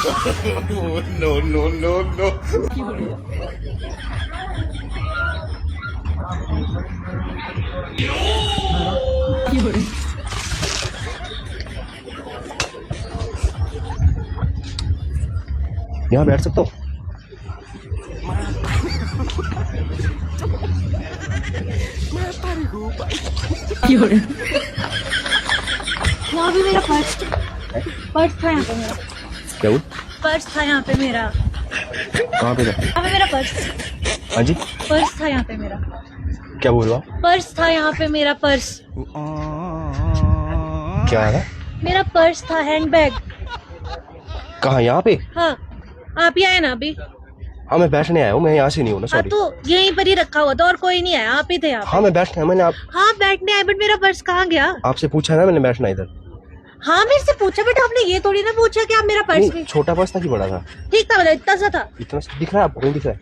No no no no. यहाँ बैठ सकता हूँ? यहाँ भी मेरा पर्स था, यहाँ पे मेरा क्या हुआ? पर्स था, यहाँ पे मेरा। कहाँ पे था? यहाँ पे मेरा पर्स हाँ जी, पर्स था यहाँ पे मेरा। क्या बोल रहा? पर्स था यहाँ पे मेरा पर्स। क्या है? मेरा पर्स था, हैंडबैग। कहाँ? यहाँ पे? हाँ, आप ही आए ना अभी? हाँ मैं बैठने आया हूँ, मैं यहाँ से नहीं हूँ ना, हाँ सॉरी। तो यहीं पर ही रखा हुआ था और कोई नहीं आया, आप ही थे यहाँ पे। हाँ मैं बैठने आया, मैंने हाँ बैठने आए, बट मेरा पर्स कहाँ गया? आपसे पूछा ना, मैंने बैठना इधर। हाँ मेरे से पूछा, बट आपने ये थोड़ी ना पूछा कि आप मेरा पर्स नहीं, भी। छोटा पर्स था कि बड़ा था? ठीक था, मतलब इतना सा था। इतना दिख रहा है आपको? नहीं दिख रहा है?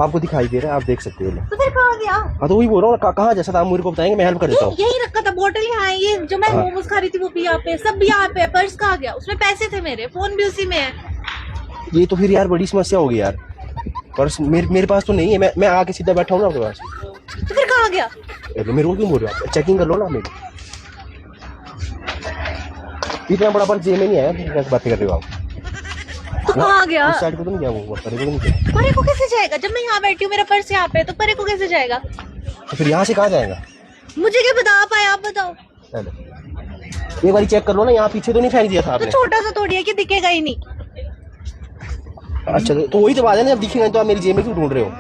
आपको दिखाई दे रहा है, आप देख सकते हो। तो फिर कहाँ गया? हाँ तो वही बोल रहा हूँ, कहाँ जैसा था आप मुझे को बताएंगे, मैं हेल्प कर देता हूँ। यही रखा था, बोतल यहाँ है, ये जो मैं मोमोज खा रही थी वो भी यहाँ पे, सब भी यहाँ पे। पर्स कहाँ गया? उसमें पैसे थे मेरे, फोन भी उसी में है। ये तो फिर यार बड़ी समस्या होगी यार। पर्स मेरे पास तो नहीं है, मैं आके सीधा बैठा हूँ ना आपके पास। तो फिर कहाँ गया? मेरे को क्यों बोल रहे हो आप? चेकिंग कर लो ना मेरी। इतना बड़ा पर्स जेब में नहीं आया, कैसे बातें कर रहे हो आप? तो कहाँ गया? उस साइड को तो नहीं गया, वो परे को तो नहीं गया। परे को कैसे जाएगा? जब मैं यहाँ बैठी हूँ, मेरा पर्स यहाँ पे है, तो परे को कैसे जाएगा? तो फिर यहाँ से कहाँ जाएगा? मुझे क्या पता, आप आए, आप बताओ। एक बार चेक कर लो ना, यहाँ पीछे तो नहीं फेंक दिया था तो आपने? छोटा सा तोड़िए कि दिखेगा ही नहीं। अच्छा तो वही तो बात है ना, जब दिखेगा तो आप मेरी जेब में क्यों ढूंढ रहे हो?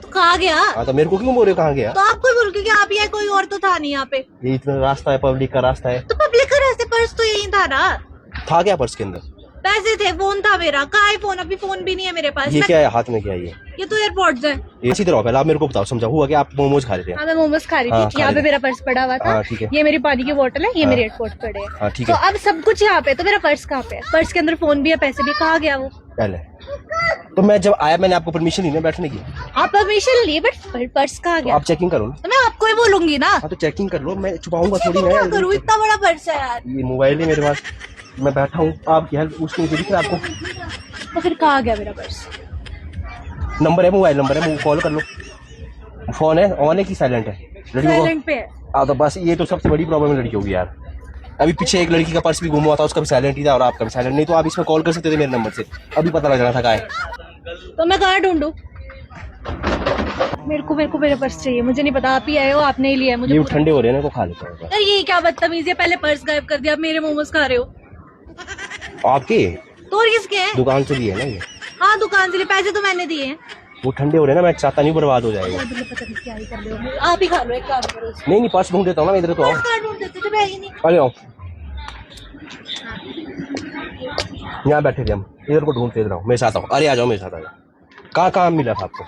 तो कहाँ गया? हाँ तो मेरे को क्यों बोल रहे हो कहाँ गया? तो आपको ही बोल, क्योंकि आप ही है, कोई और तो था नहीं यहाँ पे। ये इतना रास्ता है, पब्लिक का रास्ता है। तो पब्लिक का रास्ते, पर्स तो यही था ना। था क्या पर्स के अंदर? पैसे थे, फोन था मेरा। कहाँ है फोन? अभी फोन भी नहीं है मेरे पास। ये क्या है हाथ में? क्या है ये तो एयरपोर्ट्स है। ये सीधे रहो, पहले आप मेरे को बताओ, समझा हुआ कि आप मोमोज खा रहे थे? हाँ मैं मोमोज खा रही हाँ, थी, यहाँ पे मेरा पर्स पड़ा हुआ था। हाँ, ठीक है। ये मेरी पानी की बोतल है, ये हाँ, मेरे एयरपोर्ट पड़े हैं। हाँ ठीक तो है। अब सब कुछ यहाँ पे, तो मेरा पर्स कहाँ पे है? पर्स के अंदर फोन भी है, पैसे भी। कहाँ गया वो? पहले तो मैं जब आया, मैंने आपको परमिशन दी ना बैठने की। आप परमिशन लिए, बट पर्स कहाँ तो गया? आप चेकिंग करो ना। तो मैं आपको ही बोलूंगी ना। हाँ तो चेकिंग कर लो, मैं छुपाऊंगा थोड़ी क्या ना। करूँ, इतना बड़ा पर्स है यार। ये मोबाइल है मेरे पास, मैं बैठा हूँ, आप हेल्प उसको मुझे दिख रहा है आपको? तो फिर कहाँ गया मेरा पर्स? नंबर है, मोबाइल नंबर है, कॉल कर लो। फोन है ऑन है कि साइलेंट है? लड़कियों साइलेंट पे है। को तो बस ये तो सबसे बड़ी प्रॉब्लम है लड़कियों की यार। अभी पीछे एक लड़की का पर्स भी गुम हुआ था, उसका भी साइलेंट ही था और आपका भी साइलेंट। नहीं तो आप इसमें कॉल कर सकते थे मेरे नंबर से, अभी पता लग जाना था कहाँ है। तो मैं कहाँ ढूंढूं? मेरे को मेरा पर्स चाहिए। मुझे नहीं पता, आप ही आए हो, आपने ही लिया है। मुझे ये ठंडे हो रहे हैं ना, तो खा लेता हूँ। यार ये क्या बदतमीजी है, पहले पर्स गायब कर दिया, अब मेरे मोमोज खा रहे हो। आपके तो और किसके हैं? दुकान से लिए ना ये? हाँ दुकान से लिए, पैसे तो मैंने दिए हैं। वो ठंडे हो रहे हैं ना, मैं चाहता नहीं बर्बाद हो जाएगा। यार, मुझे पता नहीं क्या ही कर रहे हो। आप ही खा लो, एक काम करो। नहीं पर्स ढूंढ देता हूँ ना, इधर तो आओ। पर्स कहाँ ढूंढ देते थे? बैग ही नहीं। अरे आओ, यहाँ बैठे थे हम, इधर को ढूंढते रहो, मैं साथ हूँ। अरे आ जाओ, मेरे साथ आ जाओ। कहाँ मिला था आपको?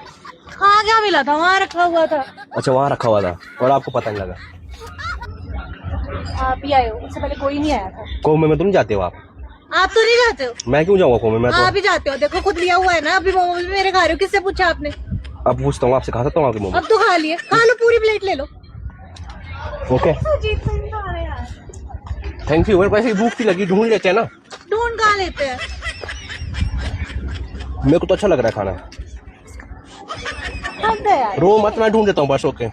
हाँ क्या मिला था? वहाँ रखा हुआ था। अच्छा वहाँ रखा हुआ था और आपको पता नहीं लगा? आप ही आए हो, उससे पहले कोई नहीं आया था। कौमे में तो नहीं जाते हो आप? आप तो नहीं जाते हो। मैं क्यों जाऊँगा कौमे में? आप ही जाते हो, देखो खुद लिया हुआ है ना। अभी मोमोज भी मेरे खा रहे हो, किससे पूछा आपने? अब पूछता हूँ आपसे, खा सकता हूँ आपके मोमोज? अब तो खा लिए, खा लो, पूरी प्लेट ले लो। ओके अजीब सा इंसान है यार। Thank you. मेरे को ऐसी भूख भी लगी, ढूंढ लेते हैं ना। ढूंढ कहाँ लेते हैं? मेरे को तो अच्छा लग रहा है खाना। हद है यार। रो मत, मैं ढूंढ देता हूँ बस। ओके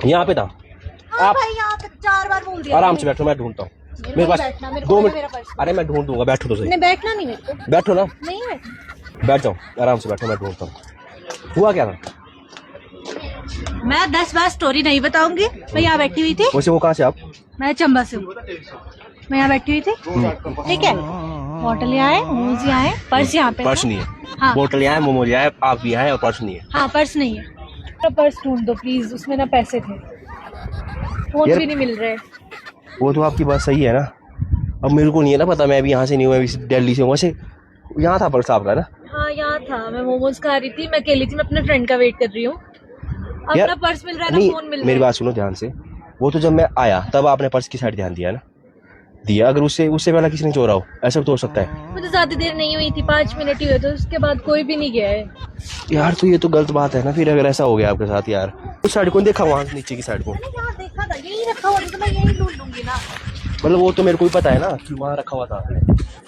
यहाँ पे था। हाँ आप भाई, यहाँ पे 4 बार बोल दिया। आराम से बैठो, मैं ढूंढता हूँ। मेरे पास बैठना, मेरे 2 को मिनट। मेरा पर्स। अरे मैं ढूंढ दूंगा, बैठो तो सही। नहीं बैठना नहीं, मेरे को बैठो ना, नहीं बैठना। बैठ जाओ, आराम से बैठो, मैं ढूंढता हूँ। हुआ क्या था? मैं 10 बार स्टोरी नहीं बताऊंगी। मैं यहाँ बैठी हुई थी। वैसे वो कहाँ से आप? मैं चंबा से हूँ। मैं यहाँ बैठी हुई थी, ठीक है। बोतल यहाँ है, मोमोज यहाँ है, पर्स यहाँ पे पर्स है। नहीं है। हाँ बोतल यहाँ है, मोमोज यहाँ है, आप भी यहाँ है और पर्स नहीं है। हाँ पर्स नहीं है। मेरा पर्स ढूंढ दो प्लीज, उसमें ना पैसे थे, फोन यार- भी नहीं मिल रहे। वो तो आपकी बात सही है ना। अब मेरे को नहीं है ना पता, मैं अभी यहाँ से नहीं हूँ, मैं अभी दिल्ली से हूँ। वैसे यहाँ था पर्स आपका ना? हाँ यहाँ था, मैं मोमोज खा रही थी, मैं अकेली थी, मैं अपने फ्रेंड का वेट कर रही हूँ। यार, अपना पर्स मिल रहा है ना, नहीं फोन मिल रहा मेरी है। बात सुनो ध्यान से। वो तो जब मैं आया तब आपने पर्स की साइड ध्यान दिया ना? दिया। अगर उससे पहले किसी ने चोरा हो, ऐसा तो हो सकता है। मुझे ज्यादा देर नहीं हुई थी, 5 मिनट ही हुए थे, उसके बाद कोई भी नहीं गया है। यार तो ये तो गलत बात है ना फिर, अगर ऐसा हो गया आपके साथ यार। उस साइड को देखा, वहाँ नीचे की साइड को? मैंने यहाँ देखा था, यही रखा हुआ था, तो मैं यही ढूंढ लूंगी ना। मतलब वो तो मेरे को भी पता है ना कि वहाँ रखा हुआ था,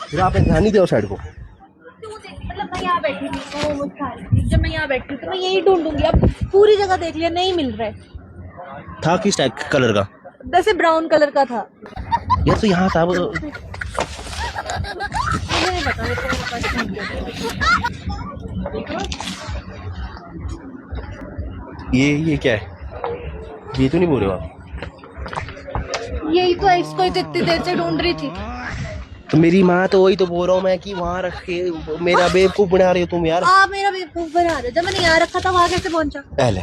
फिर आपने ध्यान नहीं दिया उस साइड को। मतलब मैं यहाँ बैठी थी तो वो खा रही थी। जब मैं यहाँ बैठी तो मैं यही ढूंढूंगी, अब पूरी जगह देख लिया नहीं मिल रहा है। था किस टाइप कलर का? वैसे ब्राउन कलर का था। यार तो यहाँ था वो। मुझे नहीं पता, मेरे को पता नहीं। ये क्या है? ये तो नहीं बोल रहे हो आप? यही तो है, इसको तो इतनी देर से ढूंढ रही थी। तो मेरी माँ तो वही तो बोल रहा हूँ मैं कि वहाँ रख के मेरा बेवकूफ बना रही हो तुम यार। आप मेरा बेवकूफ बना रहे हो। जब मैंने यहाँ रखा था वहाँ कैसे पहुंचा? पहले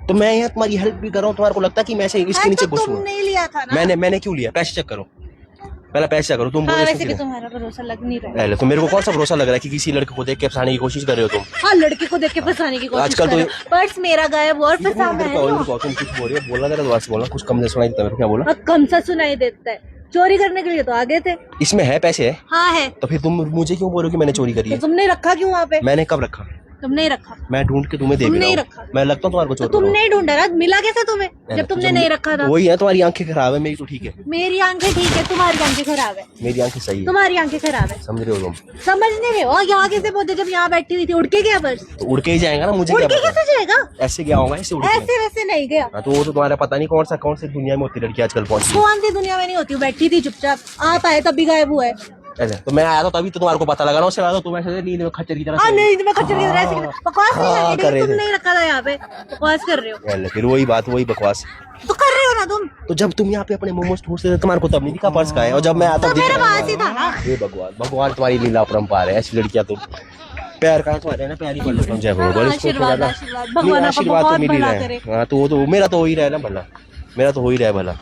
तो मैं यहाँ तुम्हारी हेल्प भी कर रहा हूँ, तुम्हारे को लगता है कि मैं इसके नीचे तो घुसूंगा? तुमने लिया था ना। मैंने क्यों लिया? पैसे चेक करो, पहले पैसे चेक करो। तुम बोल वैसे भी तुम्हारा भरोसा लग नहीं रहा है। पहले तो मेरे को कौन सा भरोसा लग रहा है कि किसी लड़के को देख के फंसाने की कोशिश कर रहे हो तुम? हाँ, लड़के को देख के फंसाने की कोशिश आजकल कर रहे हो। पर्स मेरा गायब और फंसा मैं तुम कुछ बोल रही हो, बोलना तेरा दोबारा से बोलना, कुछ कम नहीं सुनाई देता मेरे को। क्या बोला? कम सा सुनाई देता है। चोरी करने के लिए तो आगे थे। इसमें है पैसे है? हाँ है। तो फिर तुम मुझे क्यों बोल रहे हो कि मैंने चोरी करी तो है? तुमने रखा क्यों वहाँ पे? मैंने कब रखा? तुमने रखा। मैं ढूंढ के तुम्हें दे भी तुमने ही रहा हूँ। रखा। मैं लगता हूँ तुम्हारे को चोर? तो तुमने ही ढूंढा ना, मिला कैसे तुम्हें जब तुमने नहीं रखा था? वही है, तुम्हारी आंखें खराब है, मेरी तो ठीक है। मेरी आंखें ठीक है, तुम्हारी आंखें खराब है। मेरी आंखें सही है, तुम्हारी आंखें खराब है। समझ रहे हो तुम? समझ नहीं रहे हो? यहाँ कैसे पहुंचे? जब यहाँ बैठी हुई थी उड़ के गया पर्स? तो उड़ के ही जाएगा ना, मुझे उड़ क्या के पता? कैसे जाएगा? ऐसे गया होगा, ऐसे उड़ के। ऐसे वैसे नहीं गया। हाँ, तो वो तो तुम्हारा पता नहीं कौन सी दुनिया में होती लड़की आजकल पहुंची। कौन सी दुनिया में नहीं होती, बैठी थी चुपचाप। आप आए तब भी गायब हुआ है। ऐसे तो मैं आया था तभी तो तुम्हारे को पता लगा ना, उससे बाद तुम ऐसे नींद में खच्चर की तरह हाँ नहीं, मैं खच्चर की तरह ऐसे बकवास नहीं हाँ, कर कर रही। रहे तुम थे। नहीं रखा था यहाँ पे, बकवास कर रहे हो। ऐसे फिर वही बात, वही बकवास तो कर रहे हो ना तुम। तो जब तुम यहाँ पे अपने मोमोज ठूसते थे तुम्हारे को तब नहीं दिखा पर्स का है, और जब मैं आता तो मेरे पास ही था ना। ये भगवान तुम्हारी लीला अपरंपार है। ऐसी लड़कियां तुम पैर कहाँ तुम्हारे ना, पैर ही पड़ लेता हूँ। जय भगवान। आशीर्वाद आशीर्वाद, भगवान आपको आशीर्वाद तो बहुत मिल ही भला रहा करे। है। हाँ तो वो तो मेरा तो हो ही रहा है ना भला, मेरा तो हो ही रहा है भला।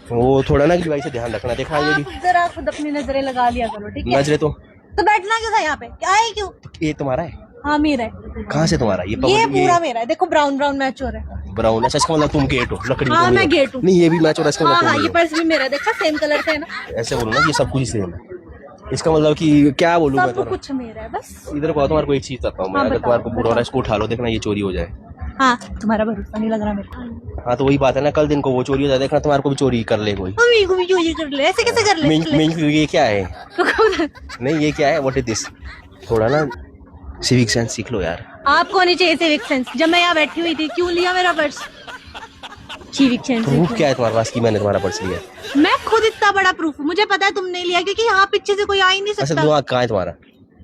वो थोड़ा ना कि भाई से ध्यान रखना। देखा ये आप जरा खुद अपनी नजरें लगा लिया करो, ठीक है? नजरे तो बैठना क्यों था यहाँ पे? क्या है क्यों? ये तुम्हारा है? हाँ मेरा है। कहाँ से तुम्हारा? ये पूरा मेरा है। देखो ब्राउन ब्राउन मैच हो रहा है। ब्राउन? अच्छा, इसका मतलब तुम गेट हो, लकड़ी हाँ तुम मैं हो। गेट हूँ। नहीं ये भी मैच हो रहा है, इसका हाँ मतलब हाँ, तुम ये ही पर्स भी मेरा है। देखा सेम कलर का है ना। हो। ऐसे बोलो ना, ये सब कुछ सेम है। इसका मतलब कि क्या बोलूँ मैं सब तुम्हारा? कुछ मेरा है बस। इधर को तुम्हारे को एक चीज बताता हूँ मैं, हाँ, अगर बताओ, तुम्हारे को बुरा हो रहा है इसको उठा लो, देखना ये चोरी हो जाए। हाँ, तुम्हारा भरोसा नहीं लग रहा मेरे को। हाँ तो वही बात है ना, कल दिन को वो चोरी हो जाए, देखना तुम्हारे को भी चोरी कर ले कोई। मेरे को भी चोरी कर ले। ऐसे कैसे कर ले? मिंक ये क्या है? नहीं ये क्या है? What is this? थोड़ा ना सिविक सेंस सीख लो यार। आपको नहीं चाहिए सिविक सेंस? जब मैं यहाँ बैठी हुई थी क्यों लिया मेरा पर्स? सिविक सेंस प्रूफ क्या है तुम्हारे पास कि मैंने तुम्हारा पर्स लिया? मैं खुद इतना बड़ा प्रूफ, मुझे पता है तुमने लिया, क्योंकि यहाँ पीछे से कोई आ ही नहीं अच्छा सकता। दिमाग कहाँ है तुम्हारा?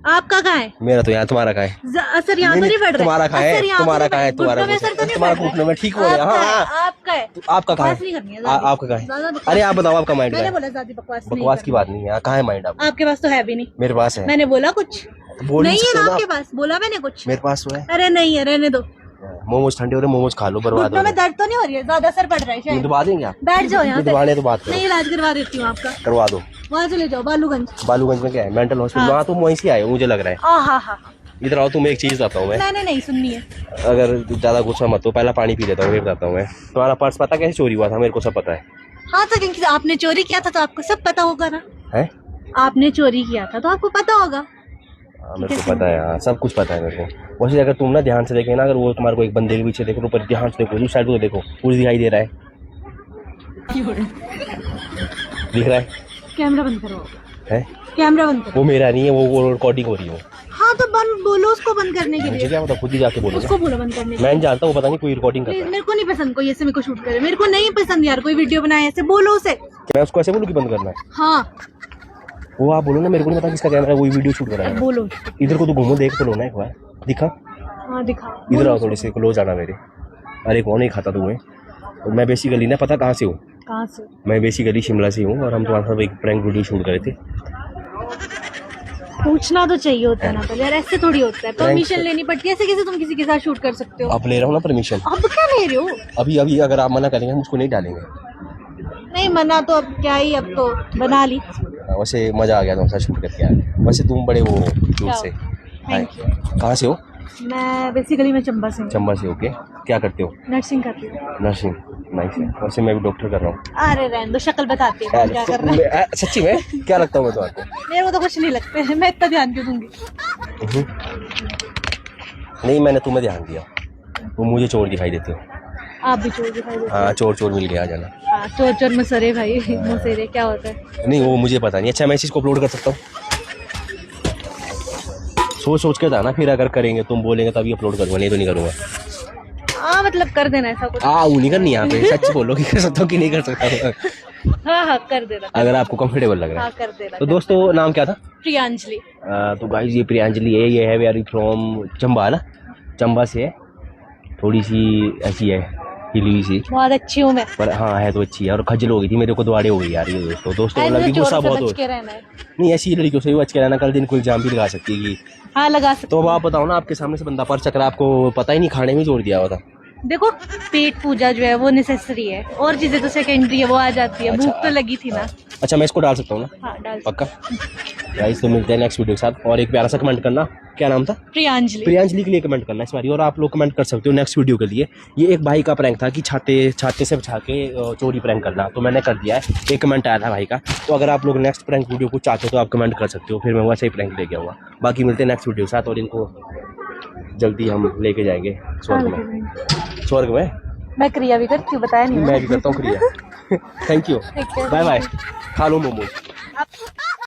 आपका कहाँ है? मेरा तो यहाँ, तुम्हारा कहाँ है? असर यहाँ तो नहीं पड़ रहा है। तुम्हारा कहाँ है? असर यहाँ तो तुम्हारा नहीं कहाँ है? पड़ रहा है। घुटनों में असर तो नहीं तुम्हारा पड़ रहा है। घुटनों में ठीक हो गया। आपका है, हाँ आपका है। आपका कहाँ बकवास नहीं करनी है है? ज़्यादा। आपका कहाँ ज़्यादा है? बकवास अरे आप बताओ आपका माइंड मैंने है? बोला ज़्यादा बकवास नहीं बकवास की करनी। बात नहीं है, कहाँ है माइंड आप? आपके पास तो है भी नहीं। मेरे पास है। मैंने बोला कुछ बोल नहीं है सकते ना हो आपके पास? बोला मैंने कुछ? मेरे पास तो है। अरे नहीं है, रहने दो। मोमोज ठंडे हो रहे, मोमोज खा लो, बर्बाद हो घुटनों में रहे। दर्द तो नहीं हो रही है? ज्यादा असर पड़ रहा है शायद। दबा देंगे आप? बैठ जाओ यहाँ पे। दबाने तो बात करो। नहीं, इलाज करवा देती हूँ आपका। करवा दो। वहाँ चले जाओ, बालूगंज। बालूगंज में क्या है? Mental hospital. हाँ। वहाँ तुम वहीं से आए हो मुझे लग रहा है। हाँ हाँ, इधर आओ, तुम्हें एक चीज बताता हूँ मैं। मैंने नहीं सुननी है। अगर ज्यादा गुस्सा मत हो, पहला पानी पी लेता हूँ, फिर बताता हूँ मैं। तुम्हारा पर्स पता कैसे चोरी हुआ था? मेरे को सब पता है। हाँ तो क्योंकि आपने चोरी किया था तो आपको सब पता होगा ना। है? आपने चोरी किया था तो आपको पता होगा। हाँ मेरे को पता है, हाँ सब कुछ पता है मेरे को। वैसे अगर तुम ना ध्यान से देखे ना, अगर वो तुम्हारे को एक बंदे के पीछे देखो, ऊपर ध्यान से देखो, उस साइड को देखो, कुछ दिखाई दे रहा है? दिख रहा है? कैमरा बंद करो। है? कैमरा बंद करो। वो मेरा नहीं है, वो रिकॉर्डिंग हो रही है। हाँ तो बंद बोलो उसको बंद करने के मुझे लिए। क्या पता, खुद ही जाके बोलो। उसको बोलो बंद करने के मैं नहीं जानता, वो पता नहीं कोई रिकॉर्डिंग कर लिए। रहा है। मेरे को नहीं पसंद कोई ऐसे मेरे को शूट करे। मेरे को नहीं पसंद यार कोई वीडियो बनाए ऐसे। बोलो उसे। मैं उसको ऐसे बोलूँ कि बंद करना है? हाँ वो आप बोलो ना, मेरे को नहीं पता किसका कैमरा है, वही वीडियो शूट कर रहा है। बोलो। इधर को तो घूमो, देख तो लो ना एक बार। दिखा? हाँ दिखा। इधर आओ, थोड़ी सी क्लोज आना मेरे। अरे कौन नहीं खाता तुम्हें? तो मैं बेसिकली ना, पता कहाँ से हूँ? कहाँ से? मैं बेसिकली शिमला से हूँ, और हम तुम्हारे साथ एक प्रैंक वीडियो शूट करे थे। पूछना तो चाहिए होता है ना पहले यार, ऐसे थोड़ी होता है। परमिशन लेनी पड़ती है। ऐसे कैसे तुम किसी के साथ शूट कर सकते हो? अब ले रहा हूँ ना परमिशन। अब क्या ले रहे हो? अभी अगर आप मना करेंगे हम उसको नहीं डालेंगे। नहीं मना तो अब क्या ही, अब तो बना ली। वैसे मजा आ गया तुमसे शूट करके यार। वैसे तुम बड़े वो दूर से। Thank you. कहाँ से हो? मैं बेसिकली मैं चंबा से हूँ। चंबा से। ओके, क्या करते हो? नर्सिंग करती हूँ। नर्सिंग। नाइस है। वैसे मैं भी डॉक्टर कर रहा हूँ। अरे रहने दो, शक्ल बताती है क्या कर रहा है। सच्ची में क्या लगता हूँ मैं तुम्हारे को? मेरे को तो कुछ नहीं लगता है, मैं इतना ध्यान क्यों दूंगी? नहीं मैंने तुम्हें ध्यान दिया, तुम मुझे चोर दिखाई देते हो। आप भी चोर दिखाई देते हाँ चोर चोर मिल गया, आ जाना। हाँ, चोर चोर मसरे भाई मसेरे क्या होता है? नहीं वो मुझे पता नहीं। अच्छा मैं इस चीज़ को अपलोड कर सकता हूँ? सोच सोच के था ना, फिर अगर करेंगे तुम बोलेंगे तभी अपलोड करूँगा, नहीं तो नहीं करूँगा। हाँ मतलब कर देना ऐसा कुछ। वो नहीं करनी यहाँ पे, सच बोलो कि कर सकता हूँ कि नहीं कर सकता हूँ। हाँ हाँ कर देना। अगर आपको कंफर्टेबल लग रहा हाँ है कर देना। तो। दोस्तों नाम क्या था? प्रियांजलि। तो गाइस ये प्रियांजलि है, ये है वेरी फ्रॉम चंबा ना, चंबा से है, थोड़ी सी ऐसी है हिली हुई सी, बहुत अच्छी हूँ मैं। पर हाँ है तो अच्छी है। और खजल हो गई थी, मेरे को दुआड़े हो गई यार ये दोस्तों ऐसे लड़की चोर गुस्सा से बहुत हो। बच के रहना है। नहीं ऐसी लड़कियों से भी बच के रहना, कल दिन कोई इल्जाम भी लगा सकती है कि। हाँ लगा सकते। तो अब आप बताओ ना, आपके सामने से बंदा पर चक्रा, आपको पता ही नहीं, खाने में जोड़ दिया हुआ था। देखो पेट पूजा जो है वो नेसेसरी है, और चीजें तो सेकेंडरी है, वो आ जाती है। अच्छा, भूख तो लगी थी ना। अच्छा मैं इसको डाल सकता हूँ ना? हाँ डाल। पक्का गाइस, तो मिलते हैं नेक्स्ट वीडियो के साथ। और एक प्यारा सा कमेंट करना, क्या नाम था? प्रियांजलि। प्रियांजलि के लिए कमेंट करना इस बारी, और आप लोग कमेंट कर सकते हो नेक्स्ट वीडियो के लिए। ये एक भाई का प्रैंक था कि छाते से बचा के चोरी प्रैंक करना, तो मैंने कर दिया है। एक कमेंट आया था भाई का, तो अगर आप लोग नेक्स्ट प्रैंक वीडियो को चाहते हो तो आप कमेंट कर सकते हो, फिर मैं वैसे ही प्रैंक लेके आऊँगा। बाकी मिलते हैं नेक्स्ट वीडियो के साथ, और इनको जल्दी हम लेके जाएंगे स्वर्ग में। स्वर्ग में मैं क्रिया भी करती हूँ, बताया नहीं मैं भी करता हूँ क्रिया। Thank you, bye bye. खा लो मोमोज।